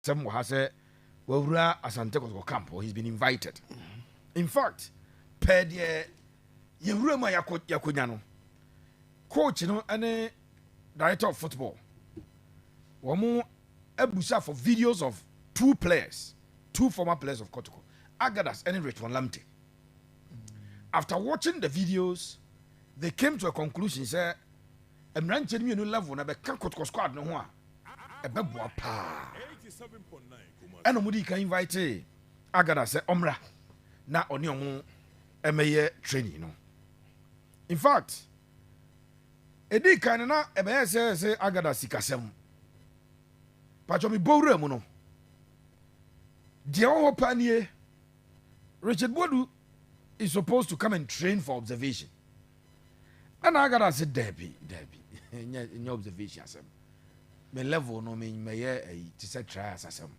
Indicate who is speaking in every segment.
Speaker 1: some has a Asante Kotoko camp, or he's been invited. In fact, per the Yuruma Yakunyano, coach, and director of football. Wamu Ebusa for videos of two former players of Kotoko, Agadas and Richmond Lamte. After watching the videos, they came to a conclusion. Say, "I'm ranching me no level na be kan Kotoko squad no ho a, e be boa pa." And omudi can invite Agadas say omra na oni omo emeye training no. In fact, edi kan na e be say Agadas sikasem. Pacho mi bowra mu no. The whole panier, Richard Bodu is supposed to come and train for observation. And I gotta say, Debbie, in your observation, my level no mean may to set trials as some.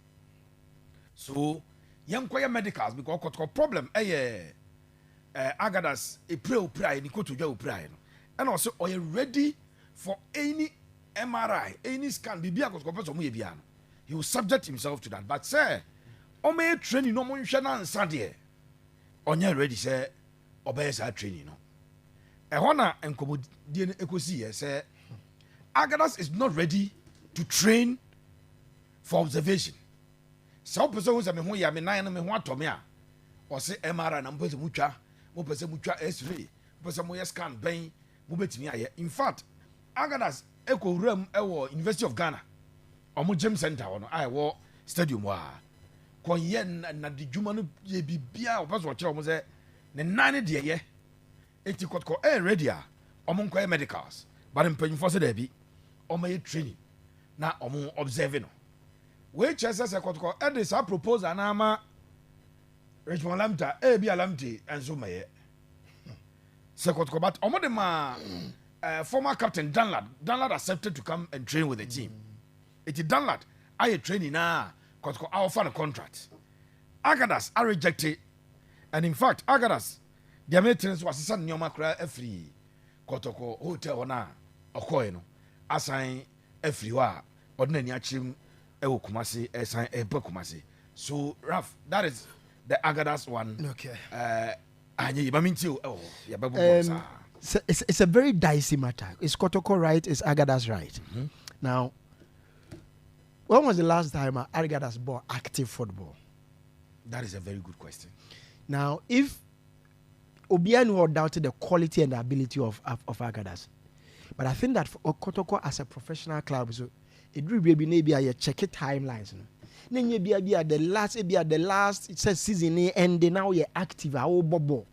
Speaker 1: So, young choir medicals because got problem. Agadas a pre and go to your pride. And also, are you ready for any MRI, any scan? He will subject himself to that. But, sir, o may training no more shana Sunday. On your ready, sir, obeys our training. A honor and commodian ecosia, sir. Agadas is not ready to train for observation. Some persons are me ya me nine me want to me or say MRI and Ambos Mucha, Mopesa Mucha S3, Posa Moya scan bain, Mubet. In fact, Agadas Echo Room, University of Ghana, or Mujem Center on I Stadium. Kwa yen na di juma no ye bibia obaso o kire omo se ne nane de ye eti kotko ready a omo nko medicals but mpanyimfo se da bi omo ye training na omo observe no we chese se kotko e sa proposal na ama Richmond Lamta bi alamte enso maye se kotko but omo de ma former captain Danlad accepted to come and train with the team. Eti Danlad aye training na Kotoko offer a contract. Agadas are rejected, and in fact, Agadas, their maintenance was a Nyoma cry every Kotoko hotel na Okoeno, assign every wa, ordinary achim Kumasi, assign a Kumasi. So, Raf, that is the Agadas one.
Speaker 2: Okay. It's a very dicey matter. Is Kotoko right? Is Agadas right? Mm-hmm. Now, when was the last time Agadas bought active football?
Speaker 1: That is a very good question.
Speaker 2: Now, if Obianu doubted the quality and the ability of Agadas, but I think that for Kotoko as a professional club, so it will be maybe a check it timelines. Then you be the last season and now you're active. Bobo.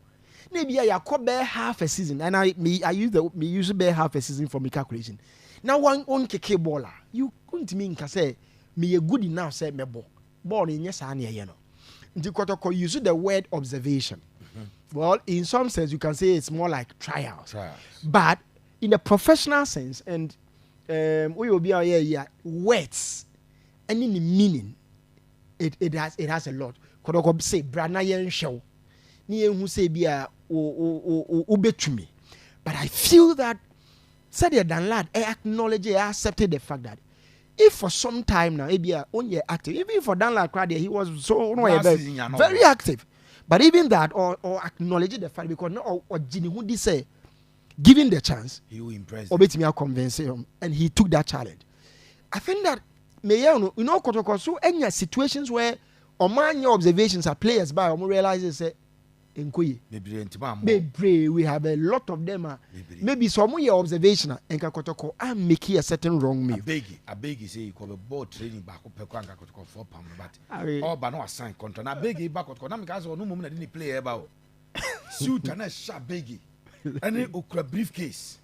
Speaker 2: Maybe I could half a season, and I use half a season for my calculation. Now one keke baller, you couldn't mean say. Me a good enough say me born in yes and you know. Kotoko use the word observation. Mm-hmm. Well, in some sense you can say it's more like trials. But in the professional sense, and we will be here words and in the meaning it has a lot. Kotoko say brana yen show. Ni who say be a ubetumi. But I feel that said than lad I acknowledge I accepted the fact that if for some time now, maybe only active, even for Danlad Crowd, he was so very active. But even that, or acknowledging the fact because no, or Ginny would say, given the chance,
Speaker 1: he will impress.
Speaker 2: Or me convince him, and he took that challenge. I think that Kotoko so any situations where your observations are players by realizes say. We have a lot of them. Maybe some of your observation and Kotoko and make a certain wrong move.
Speaker 1: I beg you say you call a board training back up Kotoko 4 pounds, but all but no assign contract. I beg you back on because no moment didn't play about suit and a sharp beggy and a briefcase.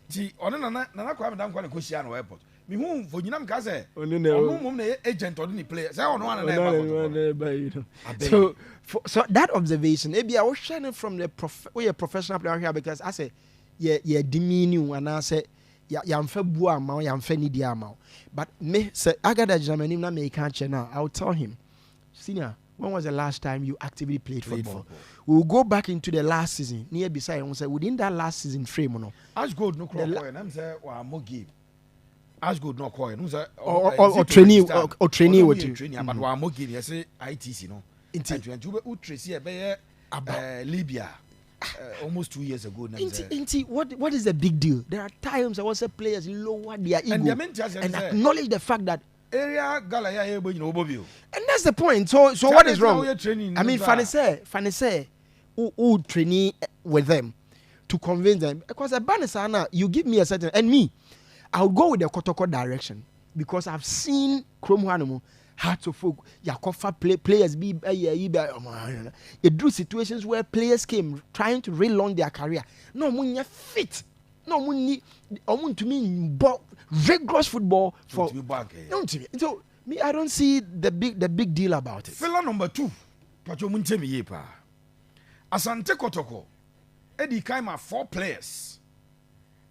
Speaker 1: See, on another crime down Quantico airport. Me whom for Yunam Kaze, no agent or any player.
Speaker 2: So that observation, maybe I was shining from the professional player here because I say, yeah, demean and I say, yam fe bua ma yam fe ni dia ma. But me say Agada Germany na me can't now. I'll tell him, senior, when was the last time you actively played football? We'll go back into the last season. Near beside and say within that last season frame, no.
Speaker 1: As good no crop and I'm say wa mo give. as good no coin who's a
Speaker 2: or trainee or trainee with you
Speaker 1: training but one more game you say ITC no into who trace here be Libya almost 2 years ago now.
Speaker 2: What is the big deal? There are times I was say players lower their ego and acknowledge the fact that
Speaker 1: area galaya ebo you know bobio.
Speaker 2: And that's the point. So what is wrong? I mean, Fanny say who trainee with them to convince them because a banner you give me a certain and me I'll go with the Kotoko direction because I've seen Chrome Hanamu hard to folk Yakofa players be you drew situations where players came trying to relaunch their career. No money fit. No money to mean rigorous football for so me I don't see the big deal about it.
Speaker 1: Fella number 2 Pacho Muntemi Yepa Asante Kotoko Eddie Kaima 4 players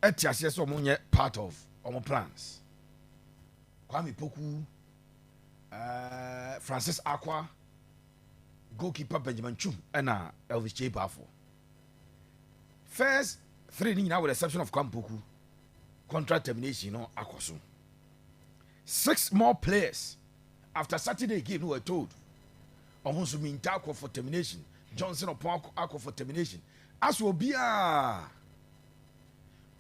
Speaker 1: Etias omunye part of our plans. Kwame Poku, Francis Aqua, goalkeeper Benjamin Chum, and Elvis J. Bafo. First 3 now with the exception of Kwame Poku, contract termination, Akwasu. 6 more players after Saturday game who were told. Almost mean Tako for termination, Johnson or Aqua for termination. As will be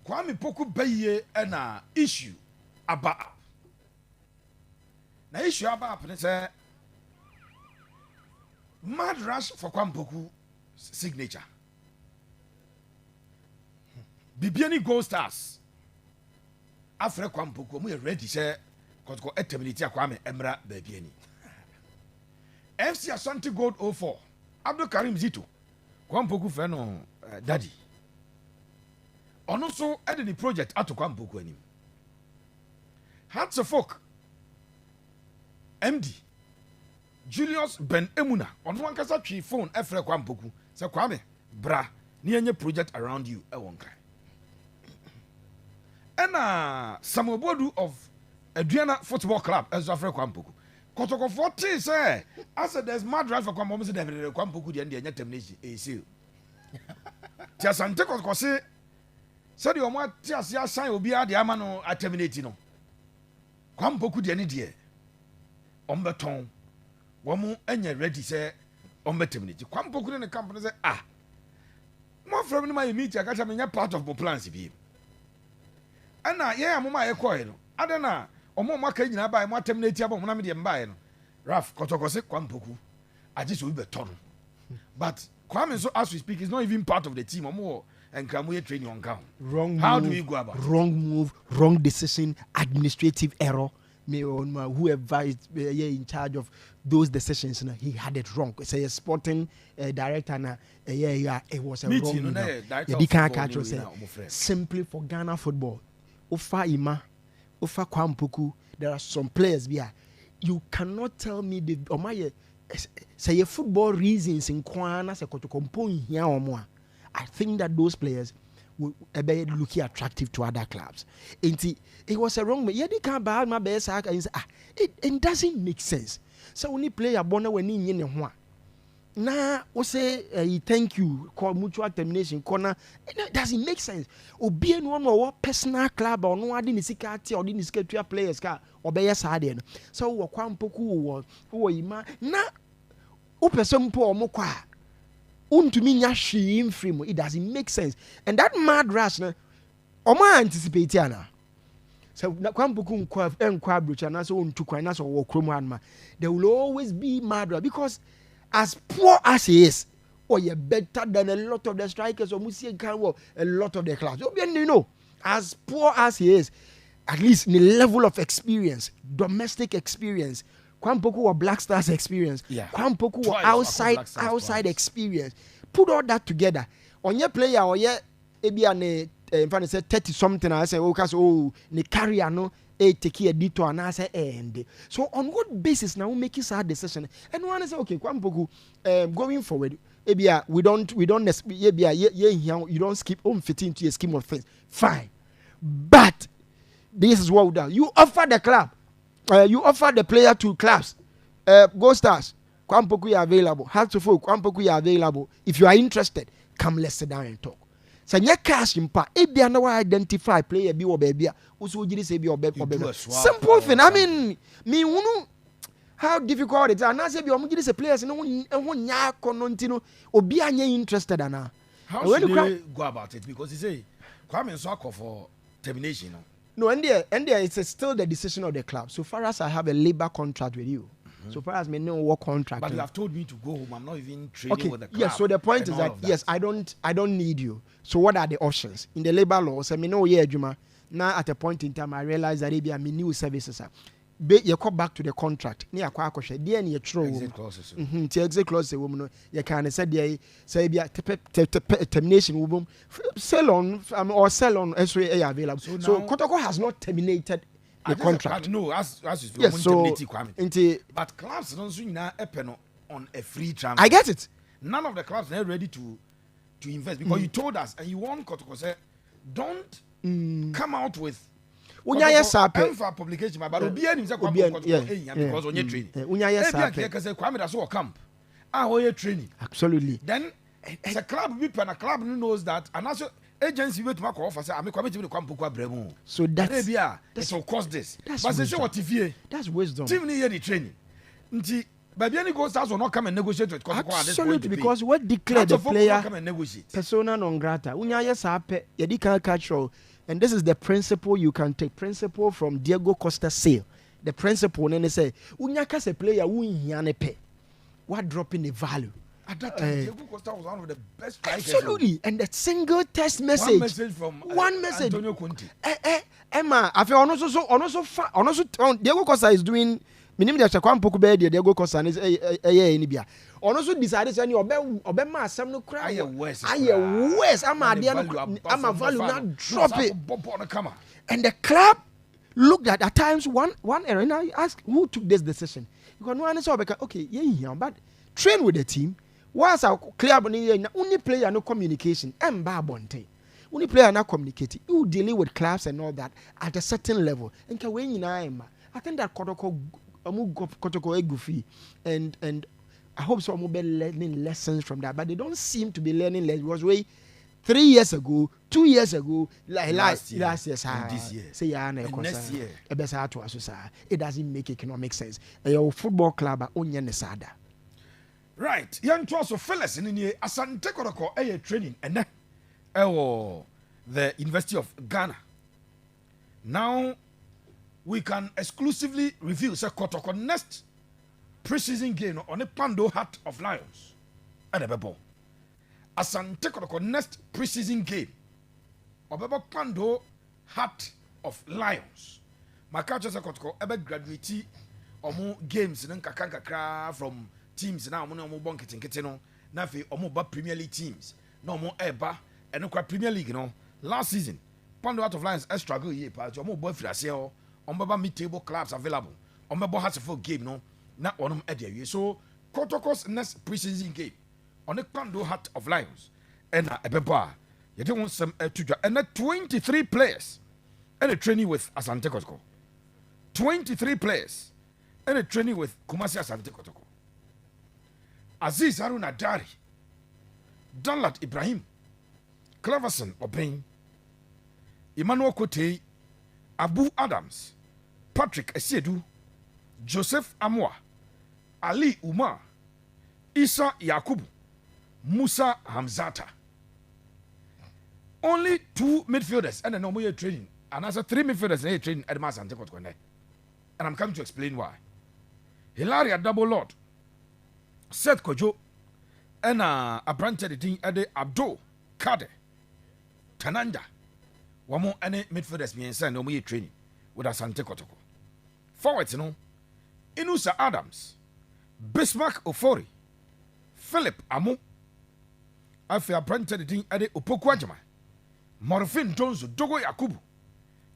Speaker 1: Kwame Poku Baye and issue about. Now issue about say mad rush for Kwame Poku signature. Bibiani Gold Stars. After Kwame Poku, we ready say Kotoko terminate Kwame Emra Bibiani. FC Asante Gold 04. Abdul Karim Zito. Kwame Poku friend daddy. Also, added the project at Kwame Poku anim. Hearts of Folk, MD, Julius Ben Emuna, on one kasa tree phone, Efre Kwame Poku, say Kwame, bra, near project around you, a wonka. And Samuel Bodu of Adriana Football Club, as Afre Kwame Poku. Kotoko 40 say, I said there's mad drive for Kwame Poku, the end of termination, a seal. Asante Kotoko say, said you want to sign will be at the Amano at terminating. Kwame Poku the any dear. Ombeton. Woman and you're ready, say, terminate. Kwame Poku in the company say, more from my meeting, I got a part of my plans. And now, yeah, I'm my acquired. I don't know. Or more market in by more terminate about Monami and buying. Ralph Kotoko say, Kwame Poku. I just will be ton. But Kwame, so as we speak, is not even part of the team or more. And can we train you on count?
Speaker 2: Wrong.
Speaker 1: How
Speaker 2: move,
Speaker 1: do we go about it?
Speaker 2: Wrong move, wrong decision, administrative error. Whoever is in charge of those decisions, he had it wrong. It's a sporting director, it was a wrong move. Simply for Ghana football, Ofa Ima, Ofa Kwame Poku, there are some players here. You cannot tell me say football reasons in Kwana se kotokompo here or more. I think that those players will be looking attractive to other clubs. It was a wrong way. Yeah, they can't buy my best. It doesn't make sense. So when you play a bonnet when you in one. Now, we say thank you, call mutual termination corner. It doesn't make sense. Or be in one or personal club or no one didn't see or didn't skate to your players car or be a sardine. So Kwame Poku who ima na person poor mokwa. It doesn't make sense. And that mad rush, Oma anticipate yana. So Kwame Poku and Kwabruch and also to Quinas or Chrome, there will always be mad rush because as poor as he is, or you're better than a lot of the strikers or Musi Kanwo, a lot of the clubs. You know, as poor as he is, at least in the level of experience, domestic experience, Kwame Poku or Black Stars experience, Kwame Poku or outside experience. Put all that together. On your player or yeah, maybe an 30 something, I say, ne carry no take a detour and I say end. So on what basis now we make a decision? And one say, okay, Kwame Poku, going forward, maybe we don't you don't skip on fit into a scheme of things. Fine. But this is what we do. You offer the club. You offer the player to clubs. Go Stars. Kwame Poku is available. Hearts of Folk, Kwame Poku is available. If you are interested, come let's sit down and talk. sɛ nyɛ cash mpa ebia na wa identify player bi wɔ baabi a woso gyiri sɛ bi ɔbɛ simple thing. I mean me hunu how difficult it is. And I say, "Be omo say players no ho nya kono ntino obi anya interested ana."
Speaker 1: How should they go about it? Because you say Kwame so call for termination.
Speaker 2: No, and there it's still the decision of the club. So far as I have a labor contract with you, so far as me no work contract.
Speaker 1: But you have told me to go home. I'm not even training with the club.
Speaker 2: Yes. So the point is that yes, I don't need you. So what are the options in the labor law? So me no yeah, Juma. Now at a point in time, I realize that maybe I'm new services. You come back to the contract. Ni akwa akoshe. There ni true.
Speaker 1: Exit clauses.
Speaker 2: Exit clause say woman. You can say there say be termination woman sell on or sell on SWA available. So Kotoko has not terminated the contract.
Speaker 1: No, as
Speaker 2: yes, so
Speaker 1: but clubs don't now on a free transfer.
Speaker 2: I get it.
Speaker 1: None of the clubs are ready to invest because you told us and you want Kotoko say don't come out with
Speaker 2: unya yesape
Speaker 1: for publication but obi anim say Kwame Kotoko because on your training
Speaker 2: unya yesape
Speaker 1: because Kwame da so camp on your training
Speaker 2: absolutely
Speaker 1: then the club be pen a club knows that and also agency wait to make offer say am Kwame to Kwame Poku abremu
Speaker 2: so that's
Speaker 1: it will cost this but say what if
Speaker 2: that's wisdom
Speaker 1: team need the training nti baby any goes will not come and negotiate with Kotoko at this point
Speaker 2: absolutely because what declared the player
Speaker 1: come and negotiate
Speaker 2: persona non grata unya yesape yedi kan catch. And this is the principle you can take. Principle from Diego Costa sale. The principle, and they say, "Unyaka se player who pay. What dropping the value?"
Speaker 1: At that time, Diego Costa was one of the best strikers.
Speaker 2: Absolutely, and the single text message.
Speaker 1: One message from Antonio Conte.
Speaker 2: Emma, I feel also Diego Costa is doing. Minimum that Kwame Poku be Diego Costa is anibia. Also decided say obe ma asem no kra aye worse am value not drop it and the club looked at times one error and I asked who took this decision because no one is okay yeah but train with the team once our clear only player no communication and bonte only player not communicate you dealing with clubs and all that at a certain level and I think that Kotoko Egufi and I hope some will be learning lessons from that, but they don't seem to be learning lessons. It was way 3 years ago, 2 years ago, last year,
Speaker 1: this year,
Speaker 2: say
Speaker 1: next year.
Speaker 2: It doesn't make economic sense. Your football club only nesada.
Speaker 1: Right, young also fellas in the Asante Kotoko a training and the University of Ghana. Now we can exclusively review say Kotoko next preseason game on a Pando Heart of Lions at the Bebo. Asante Kotoko next preseason game on Bebo Pando Heart of Lions. My coach says Kotoko ever graduate omo games in kakra from teams now omo bon kitchen na fe omo ba Premier League teams no omo eba and Premier League no last season Pando Heart of Lions struggle ye pa omo boy frase o omo mid-table clubs available omo has a full game no na onum ede so Kotoko's next preseason game on the Pando Heart of Lions and ebeba you don't want some to and 23 players and a training with Asante Kotoko 23 players and a training with Kumasi Asante Kotoko Aziz Haruna Dari Danlat Ibrahim Cleverson Obeng Emmanuel Kote Abu Adams Patrick Esiedu Joseph Amwa Ali Umar Isa Yakubu Musa Hamzata. Only 2 midfielders and a normal training. And as a 3 midfielders and training at Asante Kotoko. And I'm coming to explain why. Hilaria Double Lord Seth Kojo and a branch editing at the Abdul Kade Tananda. One more any midfielders me and send no training with Asante Kotoko. Forwards, you know. Inusa Adams, Bismarck Ofori, Philip Amu, Afia Pranted in Ade Opokwajama, Morfin Donzo, Dogo Yakubu,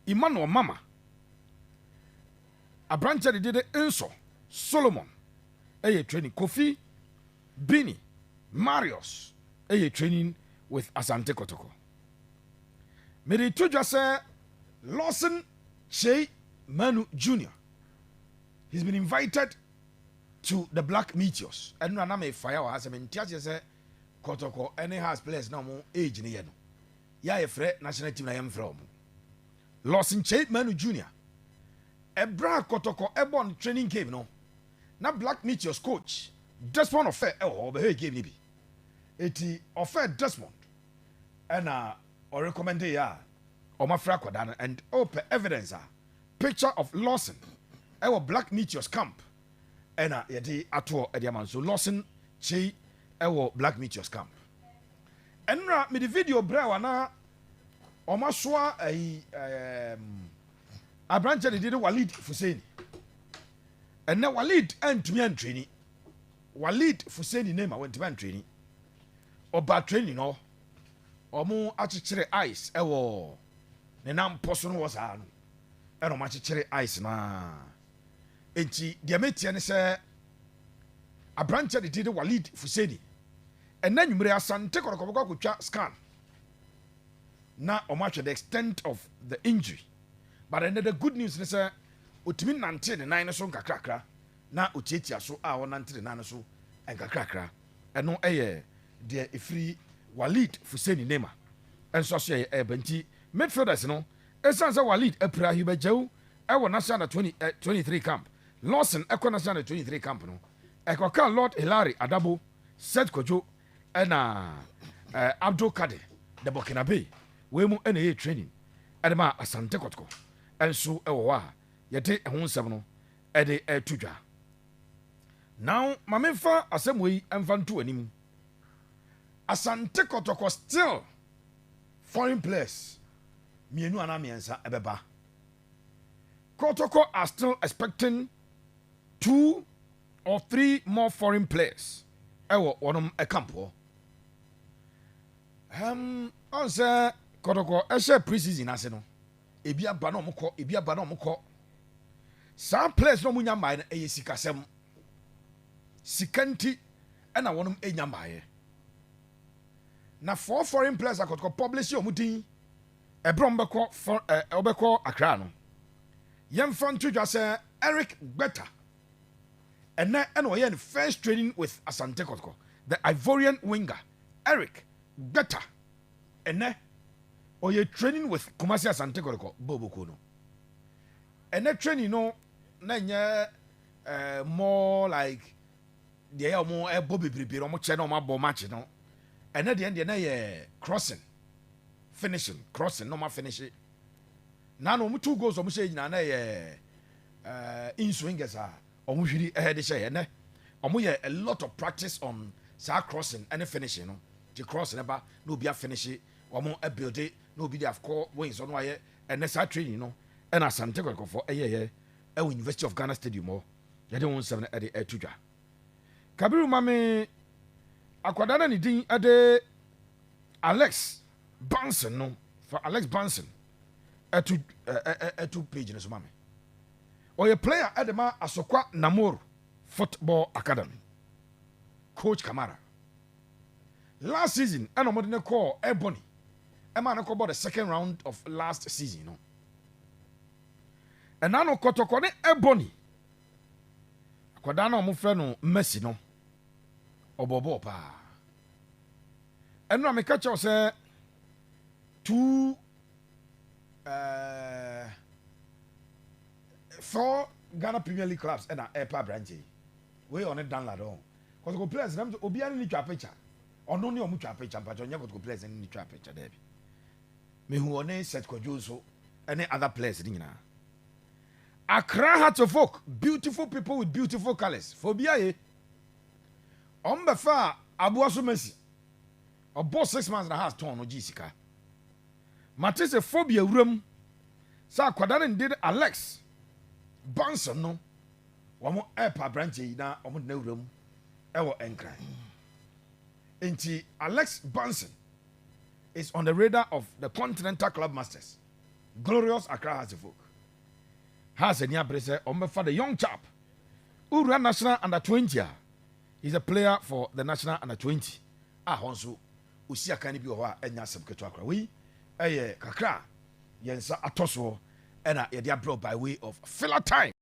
Speaker 1: Emmanuel Mama, a branch did Enso, Solomon, a training Kofi, Bini, Marius, a training with Asante Kotoko. Meri Tuja say Lawson Shea Manu Jr. He's been invited to the Black Meteors. And no name fire has a mentality say Kotoko any has players now more age in the ya yɛfrɛ national team na yɛmfrɛ ɔmo Lawson Che Manu Jr. Ebra Kotoko Ebon training game no na Black Meteors coach Desmond Ofe ɔbɛhɛ game ni bi eti Ofe Desmond ɛna ɔrecommend ya ɔmafra akwadaa no and open evidence picture of Lawson ɛwɔ Black Meteors camp ɛna yɛde ato ɛde ama so Lawson Che ɛwɔ Black Meteors camp ɛnra me the video bra na ɔmasoa abranche de Walid Fuseni ɛnɛ Walid antumi antreni Walid Fuseni name awantumi antreni ɔba training no ɔmo akyekyere ice ɛwɔ ne nam poso no wɔ saa no ɛna ɔmo akyekyere ice na enti deɛ metie ne sɛ abranche de Walid Fuseni ɛnɛ nwumere Asante Kotoko akotwa scan na ɔmo the extent of the injury but the good news is say otimi nante ne nan so nkakrakra na otietia so a wonante ne nan so nkakrakra ɛno ɛyɛ de efiri Walid Fuseni Nema enso so ɛyɛ banti midfielders no esan sɛ Walid apira hibagyew ɛwɔ national 23 camp Lawson ɛkɔ national 23 camp no ɛkɔka Lord Hilary Adabo Seth Kojo ɛna Abdul Kader the Burkinabe we mu ɛna yɛ training ɛdema Asante Kotoko ɛnso ɛwɔ hɔ a yɛde ɛho nsɛm no ɛde ɛto dwa now mamemfa asɛm wei ɛmfa nto anim Asante Kotoko still foreign players mienu ana miɛnsa ɛbɛba Kotoko are still expecting 2 or 3 more foreign players ɛwɔ wɔnom ɛkampo on sɛ Kotoko ɛhyɛ pre-season ase no ebi aba na ɔmokɔ saa players no munya mbae no ɛyɛ sikasɛm sikanti ɛna wɔnom ɛnya mbae na 4 foreign players Kotoko publish ɔmo din ɛbrɛ ɔbɛkɔ Accra no yɛmfa nto dwa sɛ Eric Gbeta ɛnɛ ɛna ɔyɛ ne first training with Asante Kotoko the Ivorian winger Eric Gbeta ɛnɛ ɔyɛ training with Kumasi Asante Kotoko Boboko no ɛnɛ training no na nyɛ more like deɛ yɛ ɔmo ɛbɔ bebrebe ɔmo kyɛ na ɔmo abɔ match no ɛnɛ deɛ na yɛ crossing finishing crossing na ɔmo finish na ɔmo 2 goals ɔmo hyɛ nyinaa na yɛ in swingers a ɔmo hwiri ɛhɛ de hyɛ ɛnɛ ɔmo yɛ a lot of practice on saa crossing ɛne finishing no the crossing ɛba na obi a finish ɔmo build na obi de afkɔ wings ɔno ayɛ ɛnɛ saa training no ɛna Asante Kotoko fo ɛyɛ ɛwɔ University of Ghana Stadium hɔ yɛde wɔn nsɛm no ɛde ɛto dwa Kabiru mame akwadaa na ne din ɛde Alex Banson no for Alex Banson ɛto page no so mame ɔyɛ player ɛde ma Asokwa Namor Football Academy Coach Kamara last season ɛna ɔmo de ne kɔɔ Ebony ɛma ne kɔbɔ the second round of last season no ɛna no Kotoko ne Ebony akwadaa na ɔmo frɛ no Messi no ɔbɔbɔ paa ɛno a meka kyɛw sɛ 4 Ghana Premier League clubs ɛna ɛpa branch wei ɔne dan ladɔ Kotoko players nam obiara ne twa picture ɔno ne ɔmo twa picture mpatɔ ɔnyɛ Kotoko players ne twa picture dɛbi mehu ɔne Seth Kojo so ɛne other players ne nyinaa Accra Hearts of Oak beautiful people with beautiful colors for obiara ɔmbɛfa aboa so Messi ɔbɔ 6 months na has tɔn no gye sika mate sɛ phobia wuram sɛ akwadaa no de Alex Banson no wɔn ɛpa branch yi na wɔn de na wuram ɛwɔ Nkran enti Alex Banson is on the radar of the Continental Club Masters Glorious Accra Hearts of Oak has any abere sɛ ɔmbɛfa the young chap Ura National Under 20 he's a player for the National Under 20 hɔnso osi aka ne bi wɔ hɔ a ɛnya asɛm ketewa akora wei ɛyɛ kakra yɛnsa atɔ soɔ ɛna yɛde abrɛ by way of filler time